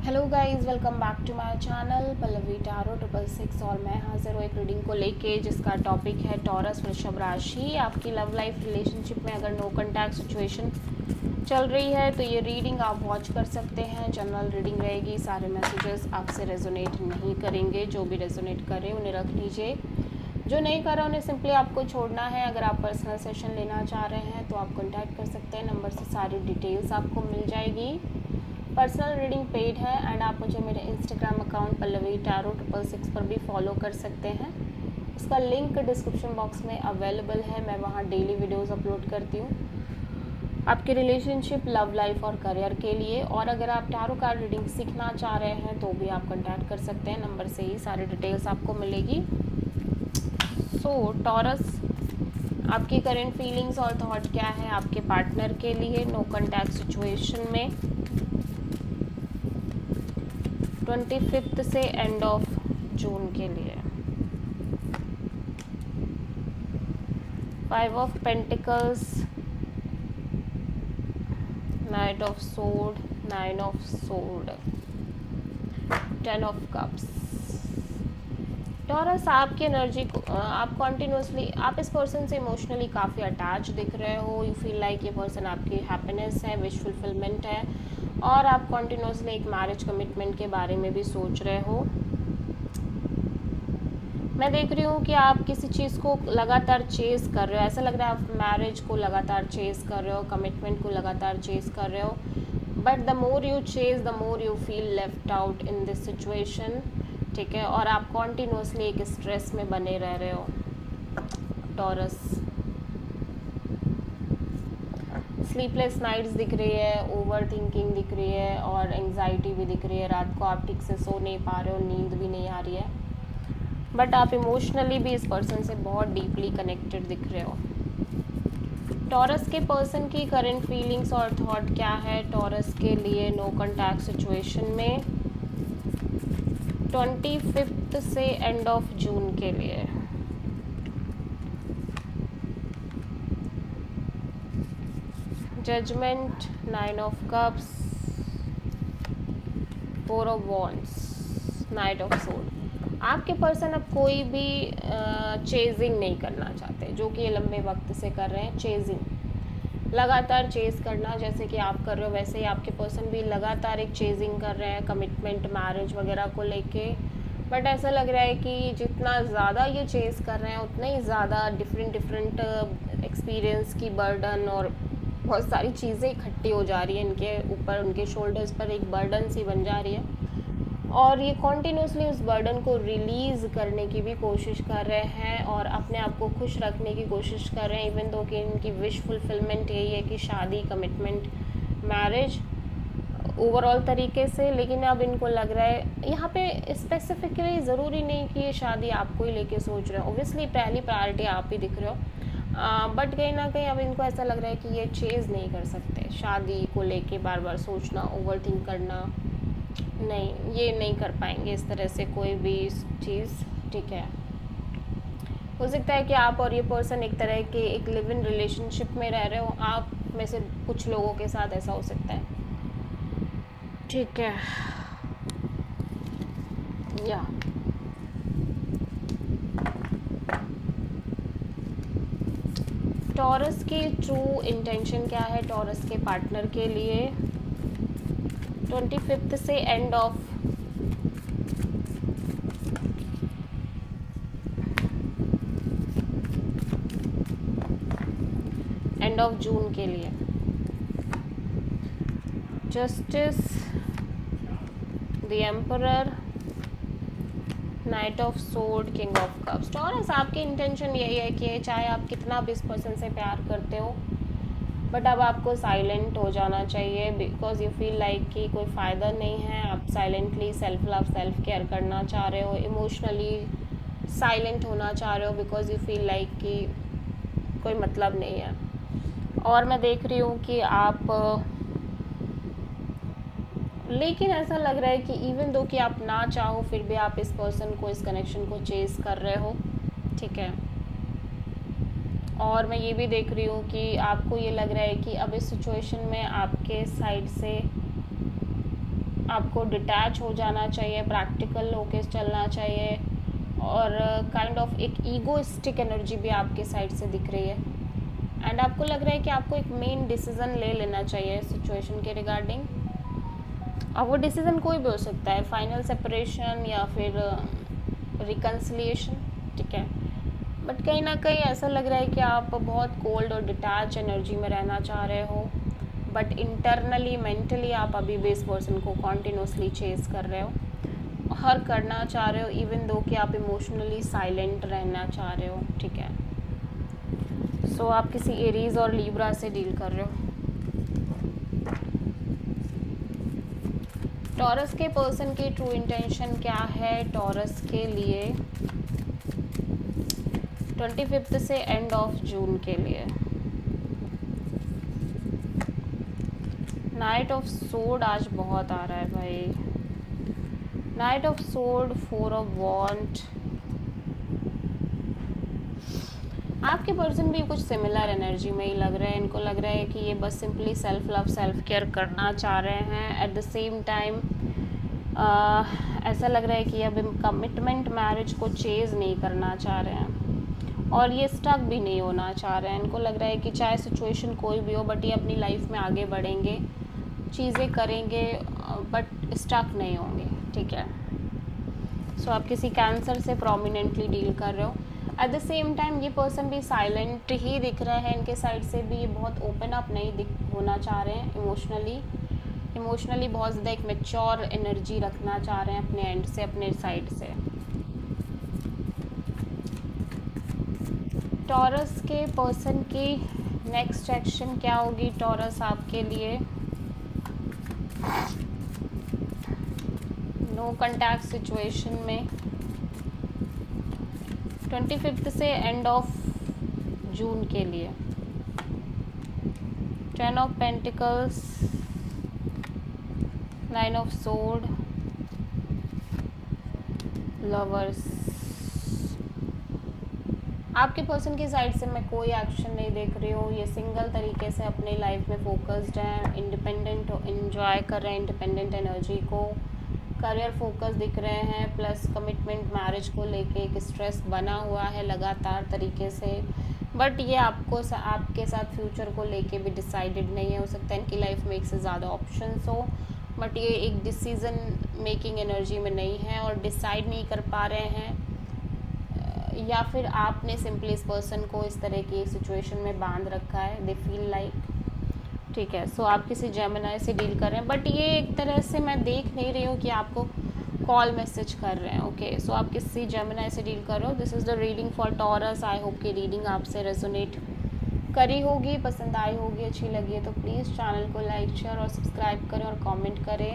Hello guys, welcome back to my channel Pallavi tarot 666 और मैं हाजिर हूँ एक रीडिंग को लेके जिसका टॉपिक है टॉरस वृषभ राशि। आपकी लव लाइफ रिलेशनशिप में अगर नो कॉन्टैक्ट सिचुएशन चल रही है तो ये रीडिंग आप वॉच कर सकते हैं। जनरल रीडिंग रहेगी, सारे मैसेजेस आपसे रेजोनेट नहीं करेंगे। जो भी रेजोनेट करें उन्हें रख लीजिए, जो नहीं कर रहा उन्हें सिंपली आपको छोड़ना है। अगर आप पर्सनल सेशन लेना चाह रहे हैं तो आप कॉन्टैक्ट कर सकते हैं, नंबर से सारी डिटेल्स आपको मिल जाएगी। पर्सनल रीडिंग पेड है एंड आप मुझे मेरे इंस्टाग्राम अकाउंट पल्लवी टारो 666 पर भी फॉलो कर सकते हैं। इसका लिंक डिस्क्रिप्शन बॉक्स में अवेलेबल है। मैं वहाँ डेली वीडियोस अपलोड करती हूँ आपके रिलेशनशिप, लव लाइफ और करियर के लिए। और अगर आप टारो कार्ड रीडिंग सीखना चाह रहे हैं तो भी आप कॉन्टैक्ट कर सकते हैं, नंबर से ही सारी डिटेल्स आपको मिलेगी। टॉरस, आपकी करंट फीलिंग्स और थॉट क्या है आपके पार्टनर के लिए नो कॉन्टैक्ट सिचुएशन में 25 से एंड ऑफ जून के लिए। 5 of pentacles, night of sword, 9 of sword, 10 of cups. Taurus, आपकी एनर्जी को आप कॉन्टिन्यूसली आप इस पर्सन से इमोशनली काफ़ी अटैच दिख रहे हो। यू फील लाइक ये पर्सन आपकी हैप्पीनेस है, विश फुलफिलमेंट है और आप कॉन्टिन्यूसली एक मैरिज कमिटमेंट के बारे में भी सोच रहे हो। मैं देख रही हूँ कि आप किसी चीज़ को लगातार चेस कर रहे हो। ऐसा लग रहा है आप मैरिज को लगातार चेस कर रहे हो, कमिटमेंट को लगातार चेस कर रहे हो। But the more you chase the more you feel left out in this situation, ठीक है। और आप कॉन्टिन्यूसली एक स्ट्रेस में बने रह रहे हो टॉरस। स्लीपलेस नाइट्स दिख रही है, ओवर थिंकिंग दिख रही है और एंग्जाइटी भी दिख रही है। रात को आप ठीक से सो नहीं पा रहे हो, नींद भी नहीं आ रही है। बट आप इमोशनली भी इस पर्सन से बहुत डीपली कनेक्टेड दिख रहे हो। टॉरस के पर्सन की करंट फीलिंग्स और थॉट क्या है टॉरस के लिए नो कॉन्टैक्ट सिचुएशन में 25 से एंड ऑफ जून के लिए। Judgement, 9 of cups, 4 of wands, knight of sword. आपके पर्सन अब कोई भी चेजिंग नहीं करना चाहते, जो कि ये लंबे वक्त से कर रहे हैं। चेजिंग, लगातार चेज करना, जैसे कि आप कर रहे हो वैसे ही आपके पर्सन भी लगातार एक चेजिंग कर रहे हैं कमिटमेंट, मैरिज वगैरह को लेके। बट ऐसा लग रहा है कि जितना ज़्यादा ये चेज कर रहे हैं उतना ही ज़्यादा डिफरेंट एक्सपीरियंस की बर्डन और बहुत सारी चीज़ें इकट्ठी हो जा रही है इनके ऊपर, उनके शोल्डर्स पर एक बर्डन सी बन जा रही है। और ये कॉन्टिन्यूसली उस बर्डन को रिलीज़ करने की भी कोशिश कर रहे हैं और अपने आप को खुश रखने की कोशिश कर रहे हैं। इवन दो कि इनकी विश फुलफिलमेंट यही है कि शादी, कमिटमेंट, मैरिज ओवरऑल तरीके से। लेकिन अब इनको लग रहा है यहाँ पे स्पेसिफिकली ज़रूरी नहीं कि ये शादी आपको ही लेके सोच रहे हो। ओब्वियसली पहली प्रायोरिटी आप ही दिख रहे हो, बट कहीं ना कहीं अब इनको ऐसा लग रहा है कि ये चेज़ नहीं कर सकते। शादी को लेके बार बार सोचना, ओवर थिंक करना, नहीं, ये नहीं कर पाएंगे इस तरह से कोई भी चीज़, ठीक है। हो सकता है कि आप और ये पर्सन एक तरह के एक लिव इन रिलेशनशिप में रह रहे हो। आप में से कुछ लोगों के साथ ऐसा हो सकता है, ठीक है। या टॉरस की ट्रू इंटेंशन क्या है टॉरस के पार्टनर के लिए 25 से एंड ऑफ जून के लिए। Justice, the emperor, night of sword, king of cups. Taurus, आपकी इंटेंशन यही है कि चाहे आप कितना भी इस पर्सन से प्यार करते हो, बट अब आपको साइलेंट हो जाना चाहिए बिकॉज यू फील लाइक कि कोई फ़ायदा नहीं है। आप silently self love, self care करना चाह रहे हो, इमोशनली साइलेंट होना चाह रहे हो बिकॉज यू फील लाइक कि कोई मतलब नहीं है। और मैं देख रही हूँ कि आप, लेकिन ऐसा लग रहा है कि इवन दो कि आप ना चाहो फिर भी आप इस पर्सन को, इस कनेक्शन को चेस कर रहे हो, ठीक है। और मैं ये भी देख रही हूँ कि आपको ये लग रहा है कि अब इस सिचुएशन में आपके साइड से आपको डिटैच हो जाना चाहिए, प्रैक्टिकल होके चलना चाहिए, और काइंड ऑफ एक ईगोइस्टिक एनर्जी भी आपके साइड से दिख रही है। एंड आपको लग रहा है कि आपको एक मेन डिसीज़न ले लेना चाहिए सिचुएशन के रिगार्डिंग। और वो डिसीज़न कोई भी हो सकता है, फाइनल सेपरेशन या फिर रिकन्सिलिएशन, ठीक है। बट कहीं ना कहीं ऐसा लग रहा है कि आप बहुत कोल्ड और डिटैच एनर्जी में रहना चाह रहे हो, बट इंटरनली मेंटली आप अभी भी इस पर्सन को कॉन्टिन्यूसली चेस कर रहे हो, हर करना चाह रहे हो, इवन दो कि आप इमोशनली साइलेंट रहना चाह रहे हो, ठीक है। सो आप किसी एरीज और लिब्रा से डील कर रहे हो। टॉरस के पर्सन की ट्रू इंटेंशन क्या है टॉरस के लिए 25 से एंड ऑफ जून के लिए? नाइट ऑफ सोर्ड आज बहुत आ रहा है भाई। Night of sword, 4 of want. आपके पर्सन भी कुछ सिमिलर एनर्जी में ही लग रहे हैं। इनको लग रहा है कि ये बस simply self love, self care करना चाह रहे हैं। एट द सेम टाइम ऐसा लग रहा है कि अब कमिटमेंट मैरिज को चेज़ नहीं करना चाह रहे हैं, और ये स्टक भी नहीं होना चाह रहे हैं। इनको लग रहा है कि चाहे सिचुएशन कोई भी हो, बट ये अपनी लाइफ में आगे बढ़ेंगे, चीज़ें करेंगे, बट स्टक नहीं होंगे, ठीक है। सो आप किसी कैंसर से प्रोमिनेंटली डील कर रहे हो। एट द सेम टाइम ये पर्सन भी साइलेंट ही दिख रहा है। इनके साइड से भी बहुत ओपन अप नहीं होना चाह रहे हैं इमोशनली बहुत ज़्यादा एक मैच्योर एनर्जी रखना चाह रहे हैं अपने एंड से, अपने साइड से। टॉरस के पर्सन की नेक्स्ट एक्शन क्या होगी टॉरस आपके लिए? नो कॉन्टैक्ट सिचुएशन में 25 से एंड ऑफ जून के लिए। 10 of pentacles, 9 of sword, lovers. आपके पर्सन की साइड से मैं कोई एक्शन नहीं देख रही हूँ। ये सिंगल तरीके से अपनी लाइफ में फोकस्ड हैं, इंडिपेंडेंट एंजॉय कर रहे हैं इंडिपेंडेंट एनर्जी को, करियर फोकस दिख रहे हैं, प्लस कमिटमेंट मैरिज को लेके एक स्ट्रेस बना हुआ है लगातार तरीके से। बट ये आपके साथ फ्यूचर को लेके भी डिसाइडेड नहीं है। हो सकता है इनकी लाइफ में एक से ज़्यादा ऑप्शंस हो, बट ये एक डिसीज़न मेकिंग एनर्जी में नहीं है और डिसाइड नहीं कर पा रहे हैं, या फिर आपने सिंपली इस पर्सन को इस तरह की सिचुएशन में बांध रखा है, दे फील लाइक, ठीक है। सो आप किसी जेमिनी से डील कर रहे हैं, बट ये एक तरह से मैं देख नहीं रही हूँ कि आपको कॉल मैसेज कर रहे हैं, ओके। सो आप किसी जेमिनी से डील कर रहे हो। This is the reading for taurus. I hope कि रीडिंग आपसे रेजोनेट करी होगी, पसंद आई होगी, अच्छी लगी है तो प्लीज़ चैनल को लाइक शेयर और सब्सक्राइब करें और कमेंट करें।